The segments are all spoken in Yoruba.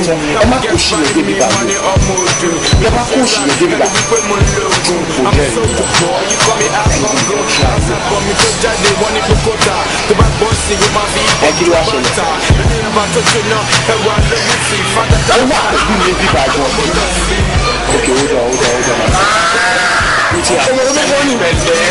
ẹ má kó ṣì yẹn débi bá mi ẹ má kó ṣì yẹn débi bá mi. ẹ kí ló wá ṣẹlẹ̀. ẹ wá àgbẹ̀ mi bí bá jọ. ok ó dà. ọmọ olóko ní bẹ̀lẹ̀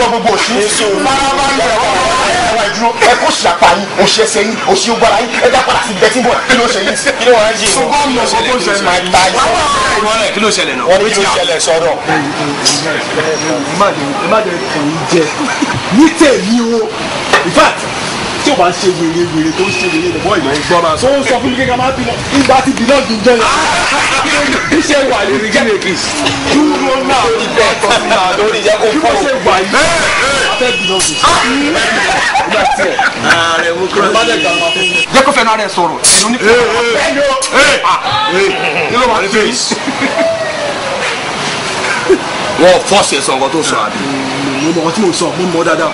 gbogbo òṣì ẹ kó ṣì àpá yín òṣì ẹsẹ̀ yín òṣì ogbára yín ẹ dá padà sí bẹtí bọ kí ló ṣe yín kí ló wà ń yé wọn kí ló ṣẹlẹ̀ náà wọn ní kí ló ṣẹlẹ̀ sọ̀rọ̀. ìmáde kàn yín jẹ ní tèmi o in fact tí o bá ń ṣe wèrè tó ń ṣe wèrè lọ́wọ́ ìmọ̀ ìgbọ́ra tó ń sọ fún mi kékeré máa bínú ìgbà tí bínú ọ̀dùn jẹ́ yẹn iṣẹ́ wà lórí gíní kìs dúró náà lórí bẹ́ẹ̀ tó ń náà lórí ìyá kó fọ́ ṣe wà yìí afẹ́ bínú ọ̀dùn ìgbà tí ẹ̀ ààrẹ mú kúrò bá dẹ̀ gbà máa fún mi. jẹ́ kó fẹ́ náà rẹ̀ sọ̀rọ̀ ẹ̀rọ ní kí ló máa ṣe wọ́n fọ́ọ̀sì ẹ̀sán nǹkan tó sọ àbí. mo mọ̀ ọ́ tí mo sọ mo mọ̀ dáadáa.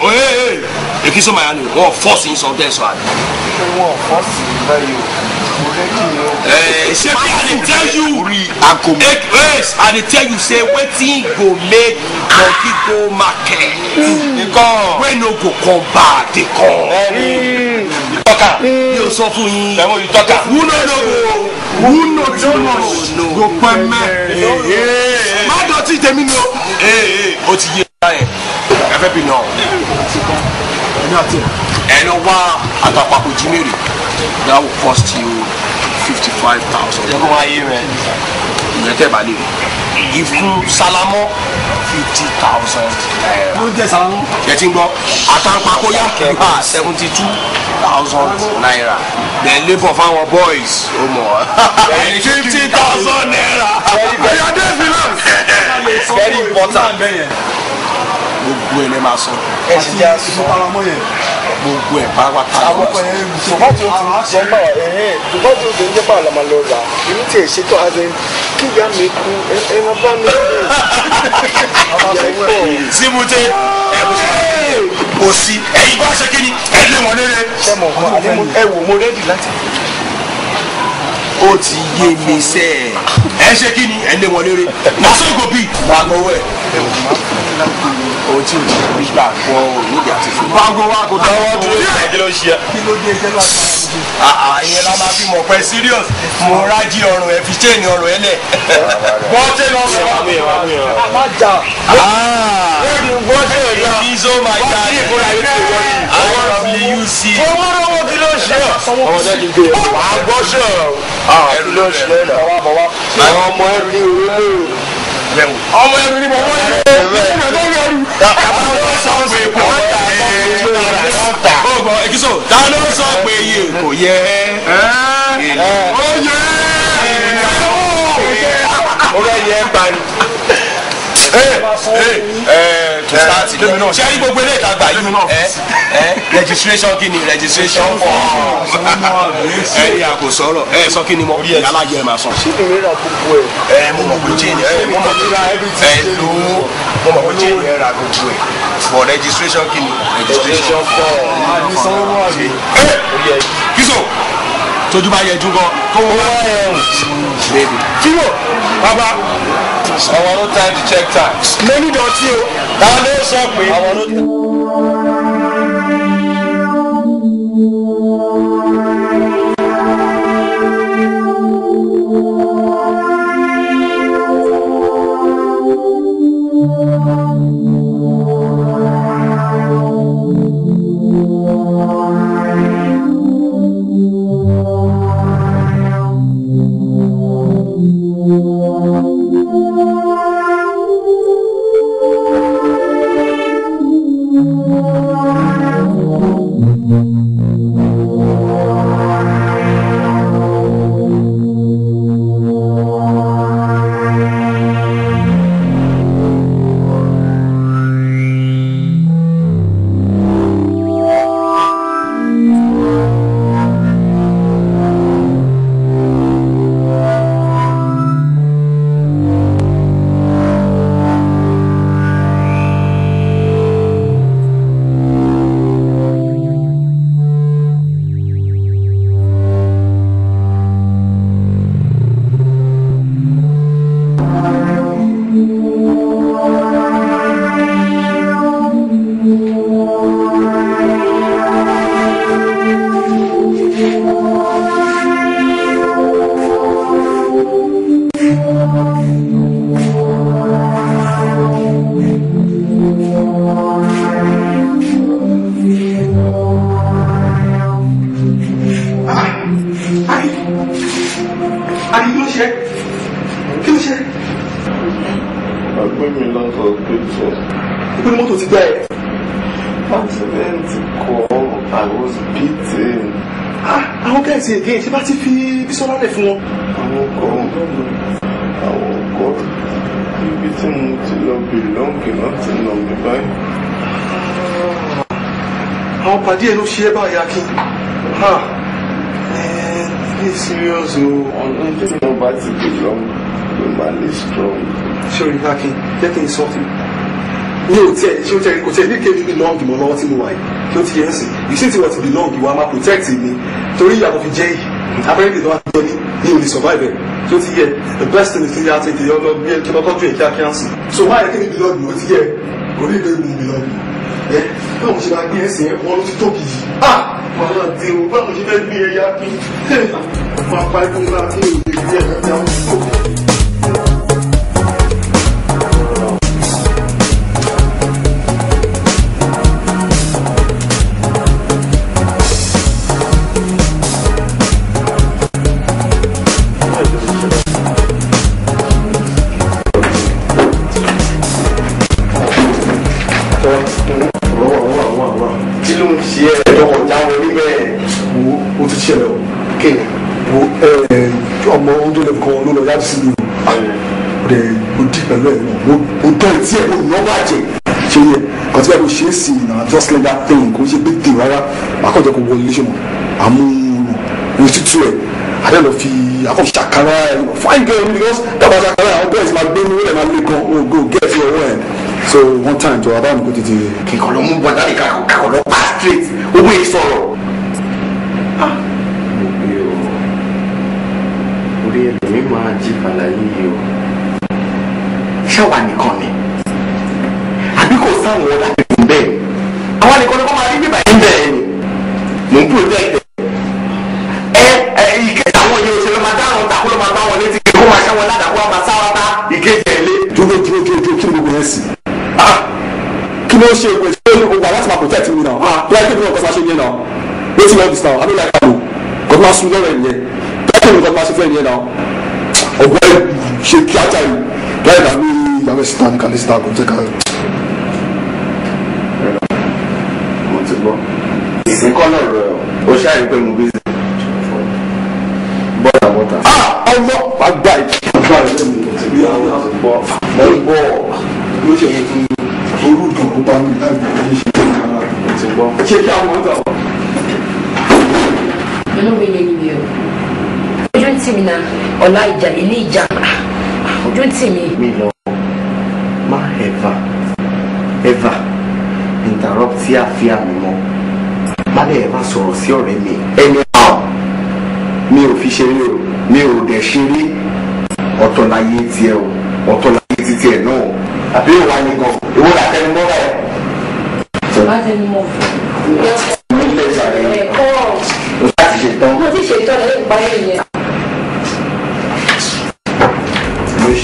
èkì sọ màá ní wọ́n fọ́ọ̀sì ń sọ bẹ́ẹ̀ sọ àbí. wọ́n fọ́ọ̀sì báyìí o lẹ́kì ni o. ṣé bí I dey tell you I dey tell you say wetin go make monkey go market wey no go come back dey come. tọ́ka mi ò sọ fún yín. ẹ̀wọ̀n yìí tọ́ka. who no too much go pẹ́ mẹ́. má dọ̀tí tèmi ni o. o ti yé báyẹn ẹ fẹ́ bí nà. ẹ lọ wá àtàpàpọ̀ jimere that will cost you 55,000. jẹ́ kó máa yé rẹ̀. ìyẹn tẹ́ bá lè rí ìfún sálámọ́ 50,000 naira. ló jẹ́ sálámọ́. ẹ ti ń gbọ́ àtàpàpọ̀ yá 72,000 naira. then labour fáwọn boys ó mọ̀ 50,000 naira. ẹ̀yà finance. very important. gbogbo ẹ̀ lẹ́ máa sọ. ẹ ti já sọ. gbogbo ẹ̀ pátápátá. ṣùgbọ́n tí o ti ń jẹ́ báwa ṣùgbọ́n tí o ti ń jẹ́ báwa la máa lọ rà èmi tí ì ṣètò àti kí ìyá mi kú ẹ máa bá mi kú. síbùté kò sí ẹ̀yin bá ṣe kíni ẹ lé wọn lére. ṣé mo kọ́ ẹ wò mo rẹ́dì láti. ó ti yé mi sẹ́ ẹ ṣe kíni ẹ lé wọn lére. nàṣọ ìgò bíi gbàgbọ́ ẹ̀. o ti rí gbà kọ́ níbi àti fún. gbàgbọ́ wa kò dáwọ́ dúró kí ló ṣe. kí ló dé ẹjẹ́ láti ìyẹn la máa fi mọ̀ pé serious mo rájí ọrùn ẹ fi chain ọrùn ẹ lẹ̀. bọ́ọ̀tẹ̀ lọ sọ. má jà. bọ́ọ̀tẹ̀ lọ. ìṣó máa jà ní ìfúnra yìí tó yọ yìí. àwọn WC. owó lọ́wọ́ kí ló ṣe. ọmọdé ti gbé e. wàá gbọ́sọ̀. ẹrù ló ṣe é lọ. àwọn ọmọ ẹrù ní orí lóru. ọmọ ẹrù ní bọ̀wọ́ yẹn. Ekiso, ta ló sọ pé iye kò yẹ? Ó yẹ. ó bẹ yẹ ń bani. To start ṣé ẹni gbogbo ilé ìtagbà yìí registration kí ni registration form ẹni àkó sọ̀rọ̀ sọ kí ni mo yàrá yẹ máa sọ. ṣé ìwé ra gbogbo ẹ. mo mọ̀ pé chain mo mọ̀ pé chain ra gbogbo ẹ̀ for registration kí ni registration form. Kiso tójú bá yẹ dúró kó wọ́n wá baby. kílò bàbá àwọn no time to check time. mẹ́ni dọ̀tí o. ta ló sọ pé àwọn no. ṣe? Kí ló ṣe? Àgbẹ̀ mi náà sọ pé jọ. Ibo ni mọ́tò ti gbá ẹ? Accident kọ́, I was beaten. Àwọn guys again ṣe bá ti fi Bísọ́lá lẹ̀ fún wọn. Àwọn kọ́ ibi tí mo ti lọ bìlọ́ǹgì náà ti nà mí báyìí. Àwọn pàdé ẹ̀ ló ṣe é báyìí Akin. Be serious o. Ọ̀nà tí mo bá ti bìlọ́ǹgì ló máa lè strong. Ṣé o rí Akin? Jẹ́ kí n sọ fún mi. Mi ò tiẹ̀ ṣé o tiẹ̀ kò tiẹ̀ ní kéde belong mọ́ lọ́wọ́ tí mo wà yìí. Kí o ti yẹn sìn. You see ti wọ́n ti belong ìwà máa protect mi. Torí ìyàwó fi jẹ́ yìí. Abẹ́rẹ́ ìdè náà jẹ́ ní o lè survive ẹ̀. Kí o ti yẹ the best thing is to yà tètè yọ lọ bí ẹ kí lọ tọ́jú ẹ̀ kíákíá sìn. So why ẹ kí ni belong mi o ti yẹ kò ní ìlú ìlú belong mi. Báwo mo ṣe máa gbé ẹsẹ̀ wọn ló ti tóbi yìí. Màá dé o báwo mo ṣe fẹ́ gbé ẹyà kí. Fún apá ẹ̀kọ́ ńlá kí o lè gbé ẹ̀yà kí àwọn tóbi. Ọmọ ọdún lè kọ́ ló lọ yá sí mi o rẹ̀ o di pẹ̀lú ẹ̀ o tọ́ ẹ̀ tí ẹ̀ o nọ́ bàjẹ́ ṣe yẹ kọ́tí bẹ́ẹ̀ kò ṣe é sí i na just like that thing kò ṣe big deal rárá akọ́jọ́ kò wọlé ṣe mọ̀ àmúrò ní tútù ẹ̀ adé lọ fi akọ́ ṣàkárá ẹ̀ fine girl because dábàá ṣàkárá àwọn bẹ́ẹ̀ ti máa gbé ní ó lè máa lé gan o go get your own so one time jọ abáwọn kò tètè. kíkọ́ ló mú bọ́dá ní kakọ̀ lọ pa straight owó yìí sọ̀rọ̀. Èmi máa jí fàlàyé yìí o. ṣáwa nìkan ni àbí kò sáwọn ọ̀dà nìkan bẹ́ẹ̀ àwọn nìkan ni wọ́n máa rí bíbá yín bẹ́ẹ̀ ni mò ń protect ìkẹta àwọn yẹn òṣèlú máa dáhùn takú ló máa bá wọn létí kó máa ṣáwọn ládàkú àwọn máa sáwá bá ìkejì ẹ̀ lé. dúró kí ni gbogbo yẹn sì. Kí ló ṣe ìwé ṣé o wà láti máa protect mi náà? Láì kí ni wọ́n kọ́ máa ṣe yẹn náà? Wetin all this now? I no like am o. Kò máa sun lọ́rọ̀ ẹ̀ yẹn. Láì kí ni wọ́n máa ṣe fẹ́ yẹn náà? Ọ̀gbọ́n ṣe kí á jáde láì dàbí ìyàwó síta ní kàlẹ́ síta kò jẹ́ ká. Mo ti gbọ́. ìsìnkọ́ náà rẹ̀ ó ṣáà rí pé mo bí sí. Bọ́dà bọ́tà. Ọlọ́ àgbà ìgbà rẹ̀ mi ti bí àwọn àgbọ̀. Mo ń bọ̀. Ló ṣe yẹ kí orú ìdùnnú bá mi láì bí ẹni ṣe fún ara. Mo ti gbọ́. Ṣé kí àwọn ọ̀dọ́? Inú mi lè ní o. Ojú ń tì mí náà, ọ̀la ìjà ilé ìjà. Ojú ń tì mí. mi lọ má ever interrupt sí àfíà mi mọ́ má lè ever sọ̀rọ̀ sí ọ̀rẹ́ mi anyhow mi ò fi ṣeré o mi ò dẹ̀ ṣeré ọ̀tọ̀ láyé tiẹ̀ o ọ̀tọ̀ láyé títí ẹ̀ náà àbí ìwà ni gan ìwọ là tẹnu mọ́ rẹ̀. Má tẹnu mọ́. mo ilé ìsàlẹ̀ Ẹ̀kọ́. o láti ṣe tán. Mo ti ṣètò ẹ̀ lẹ́yìn ìparí yẹn.